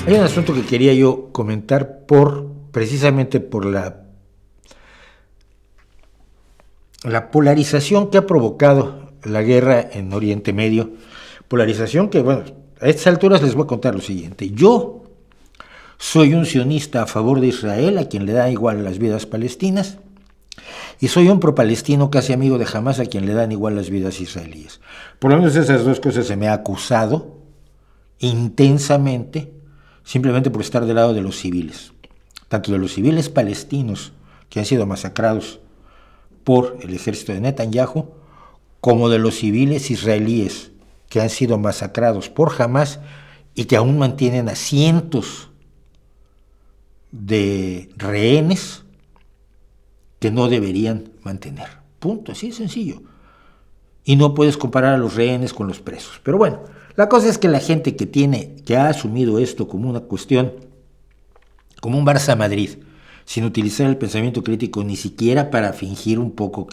Hay un asunto que quería yo comentar precisamente por la polarización que ha provocado la guerra en Oriente Medio. Polarización que, bueno, a estas alturas les voy a contar lo siguiente. Yo soy un sionista a favor de Israel, a quien le da igual las vidas palestinas, y soy un pro-palestino casi amigo de Hamas, a quien le dan igual las vidas israelíes. Por lo menos esas dos cosas se me ha acusado intensamente, simplemente por estar del lado de los civiles, tanto de los civiles palestinos que han sido masacrados por el ejército de Netanyahu, como de los civiles israelíes que han sido masacrados por Hamas y que aún mantienen a cientos de rehenes que no deberían mantener. Punto, así de sencillo. Y no puedes comparar a los rehenes con los presos. Pero bueno, la cosa es que la gente que ha asumido esto como una cuestión, como un Barça Madrid, sin utilizar el pensamiento crítico ni siquiera para fingir un poco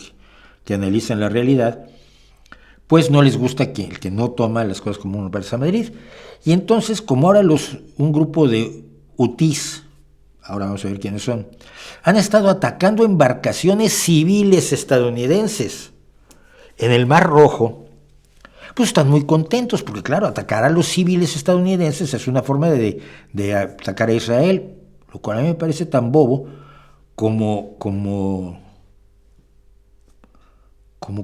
que analizan la realidad, pues no les gusta que el que no toma las cosas como un Barça Madrid. Y entonces, como ahora un grupo de UTIs, ahora vamos a ver quiénes son, han estado atacando embarcaciones civiles estadounidenses en el Mar Rojo, pues están muy contentos, porque claro, atacar a los civiles estadounidenses es una forma de atacar a Israel, lo cual a mí me parece tan bobo como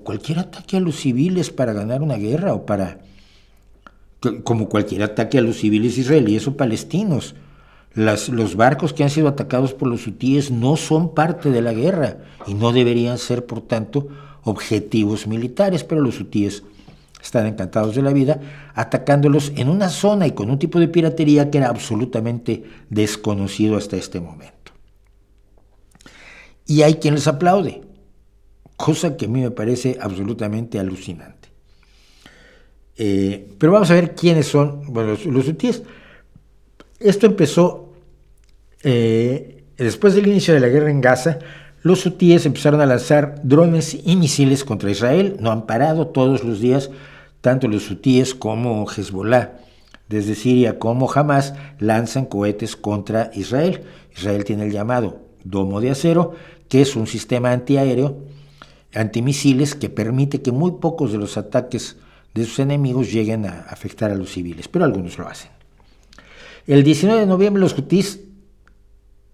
cualquier ataque a los civiles para ganar una guerra, como cualquier ataque a los civiles israelíes o palestinos. Los barcos que han sido atacados por los hutíes no son parte de la guerra y no deberían ser, por tanto, objetivos militares, pero los hutíes están encantados de la vida atacándolos en una zona y con un tipo de piratería que era absolutamente desconocido hasta este momento. Y hay quien les aplaude, cosa que a mí me parece absolutamente alucinante. Pero vamos a ver quiénes son, bueno, los hutíes. Esto empezó después del inicio de la guerra en Gaza. Los hutíes empezaron a lanzar drones y misiles contra Israel. No han parado todos los días, tanto los hutíes como Hezbollah, desde Siria como Hamas, lanzan cohetes contra Israel. Israel tiene el llamado Domo de Acero, que es un sistema antiaéreo, antimisiles, que permite que muy pocos de los ataques de sus enemigos lleguen a afectar a los civiles, pero algunos lo hacen. El 19 de noviembre los hutíes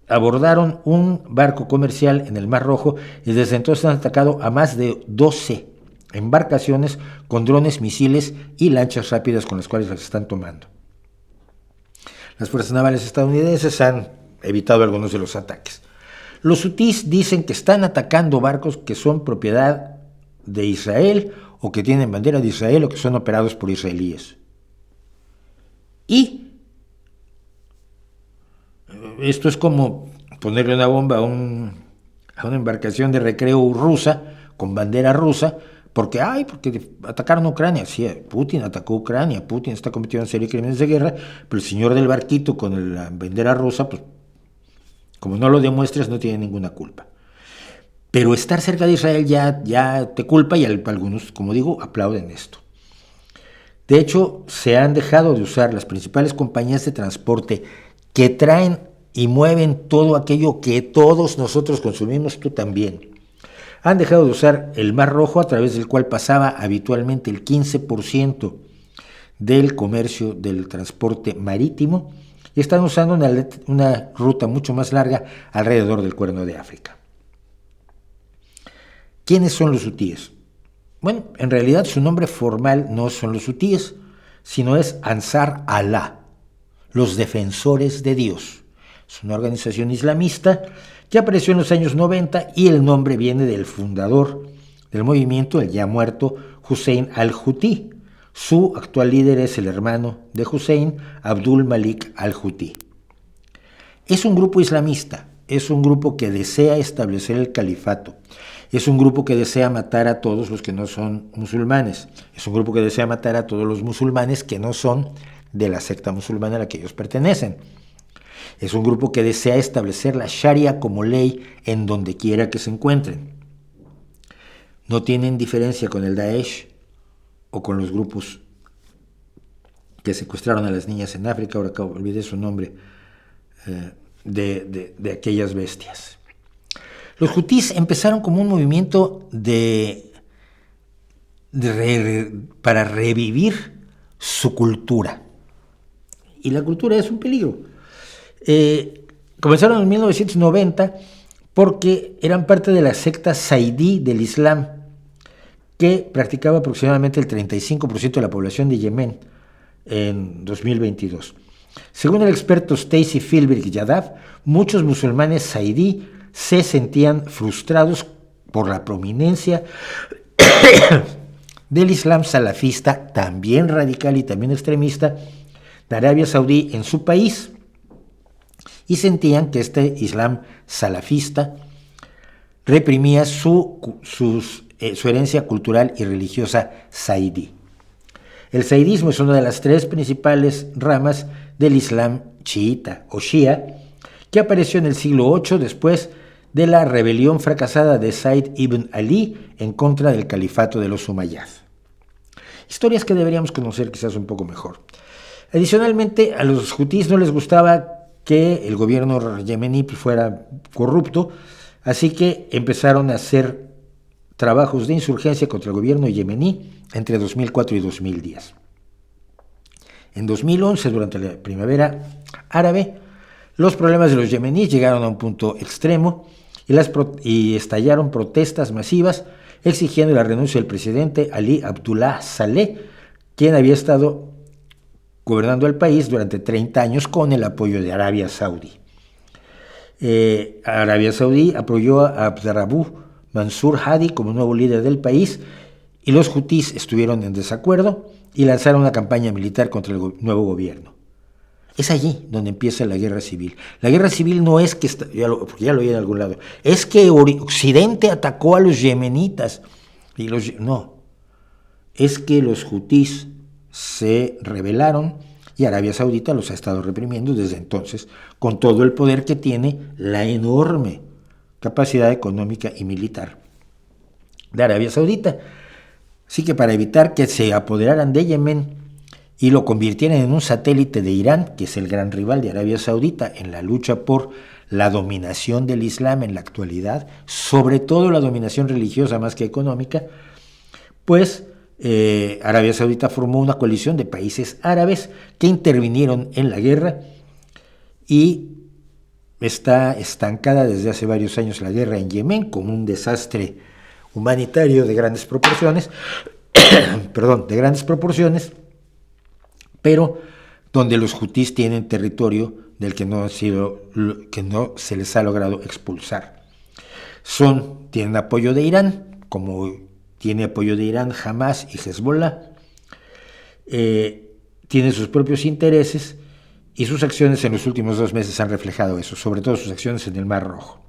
abordaron un barco comercial en el Mar Rojo y desde entonces han atacado a más de 12 embarcaciones con drones, misiles y lanchas rápidas con las cuales las están tomando. Las fuerzas navales estadounidenses han evitado algunos de los ataques. Los hutíes dicen que están atacando barcos que son propiedad de Israel o que tienen bandera de Israel o que son operados por israelíes. Y esto es como ponerle una bomba a una embarcación de recreo rusa con bandera rusa porque atacaron a Ucrania. Sí, Putin atacó a Ucrania, Putin está cometiendo una serie de crímenes de guerra, pero el señor del barquito con la bandera rusa, pues como no lo demuestres, no tiene ninguna culpa. Pero estar cerca de Israel ya te culpa y algunos, como digo, aplauden esto. De hecho, se han dejado de usar las principales compañías de transporte que traen y mueven todo aquello que todos nosotros consumimos, tú también. Han dejado de usar el Mar Rojo, a través del cual pasaba habitualmente el 15% del comercio del transporte marítimo, y están usando una ruta mucho más larga alrededor del Cuerno de África. ¿Quiénes son los hutíes? Bueno, en realidad su nombre formal no son los hutíes, sino es Ansar Allah, los defensores de Dios. Es una organización islamista que apareció en los años 90 y el nombre viene del fundador del movimiento, el ya muerto Hussein al-Houthi. Su actual líder es el hermano de Hussein, Abdul Malik al-Houthi. Es un grupo islamista, es un grupo que desea establecer el califato, es un grupo que desea matar a todos los que no son musulmanes, es un grupo que desea matar a todos los musulmanes que no son de la secta musulmana a la que ellos pertenecen. Es un grupo que desea establecer la Sharia como ley en donde quiera que se encuentren. No tienen diferencia con el Daesh o con los grupos que secuestraron a las niñas en África, ahora olvidé su nombre, de aquellas bestias. Los hutís empezaron como un movimiento para revivir su cultura. Y la cultura es un peligro. Comenzaron en 1990 porque eran parte de la secta Zaidí del Islam, que practicaba aproximadamente el 35% de la población de Yemen en 2022. Según el experto Stacy Filbert Yadav, muchos musulmanes zaidí se sentían frustrados por la prominencia del Islam salafista, también radical y también extremista, de Arabia Saudí en su país, y sentían que este Islam salafista reprimía su herencia cultural y religiosa zaidí. El zaidismo es una de las tres principales ramas del Islam chiita o shia, que apareció en el siglo VIII después de la rebelión fracasada de Zayd ibn Ali en contra del califato de los Umayyad. Historias que deberíamos conocer quizás un poco mejor. Adicionalmente, a los hutís no les gustaba que el gobierno yemení fuera corrupto, así que empezaron a hacer trabajos de insurgencia contra el gobierno yemení entre 2004 y 2010. En 2011, durante la primavera árabe, los problemas de los yemeníes llegaron a un punto extremo y estallaron protestas masivas exigiendo la renuncia del presidente Ali Abdullah Saleh, quien había estado gobernando el país durante 30 años con el apoyo de Arabia Saudí. Arabia Saudí apoyó a Abdrabbuh Mansur Hadi como nuevo líder del país, y los hutís estuvieron en desacuerdo y lanzaron una campaña militar contra el nuevo gobierno. Es allí donde empieza la guerra civil. La guerra civil no es que, porque ya lo oí en algún lado, es que Occidente atacó a los yemenitas. No, es que los hutís se rebelaron y Arabia Saudita los ha estado reprimiendo desde entonces, con todo el poder que tiene, la enorme capacidad económica y militar de Arabia Saudita. Así que para evitar que se apoderaran de Yemen y lo convirtieran en un satélite de Irán, que es el gran rival de Arabia Saudita en la lucha por la dominación del Islam en la actualidad, sobre todo la dominación religiosa más que económica, pues Arabia Saudita formó una coalición de países árabes que intervinieron en la guerra, y está estancada desde hace varios años la guerra en Yemen como un desastre humanitario de grandes proporciones, pero donde los hutís tienen territorio del que no se les ha logrado expulsar. Tienen apoyo de Irán, como tiene apoyo de Irán Hamas y Hezbollah, tienen sus propios intereses, y sus acciones en los últimos 2 meses han reflejado eso, sobre todo sus acciones en el Mar Rojo.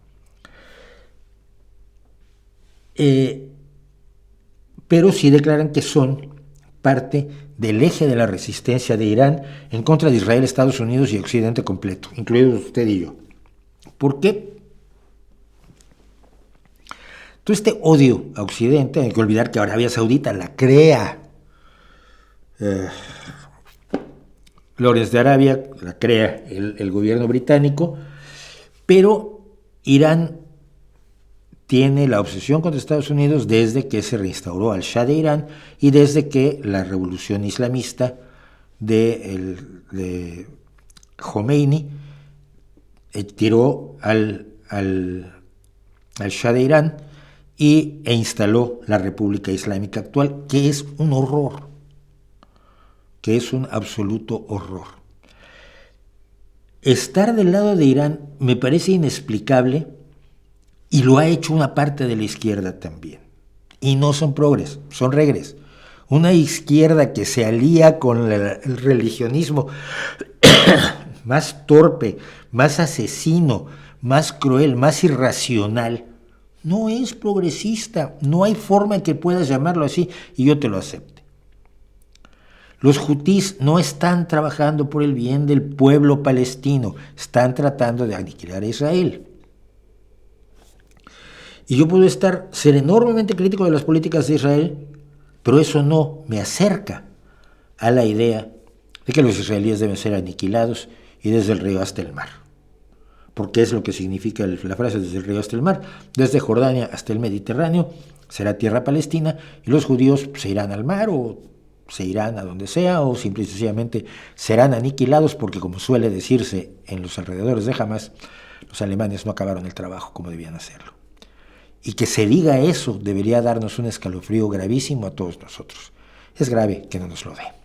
Pero sí declaran que son parte del eje de la resistencia de Irán en contra de Israel, Estados Unidos y Occidente completo, incluidos usted y yo. ¿Por qué? Todo este odio a Occidente, hay que olvidar que Arabia Saudita la crea Lawrence de Arabia, la crea el gobierno británico, pero Irán tiene la obsesión contra Estados Unidos desde que se reinstauró al Shah de Irán y desde que la revolución islamista de Khomeini tiró al Shah de Irán e instaló la República Islámica actual, que es un horror, que es un absoluto horror. Estar del lado de Irán me parece inexplicable, y lo ha hecho una parte de la izquierda también. Y no son progres, son regres. Una izquierda que se alía con el religionismo más torpe, más asesino, más cruel, más irracional, no es progresista. No hay forma en que puedas llamarlo así y yo te lo acepte. Los hutís no están trabajando por el bien del pueblo palestino, están tratando de aniquilar a Israel. Y yo puedo ser enormemente crítico de las políticas de Israel, pero eso no me acerca a la idea de que los israelíes deben ser aniquilados y desde el río hasta el mar. Porque es lo que significa la frase desde el río hasta el mar. Desde Jordania hasta el Mediterráneo será tierra palestina y los judíos se irán al mar o se irán a donde sea o simple y sencillamente serán aniquilados porque, como suele decirse en los alrededores de Hamas, los alemanes no acabaron el trabajo como debían hacerlo. Y que se diga eso debería darnos un escalofrío gravísimo a todos nosotros. Es grave que no nos lo dé.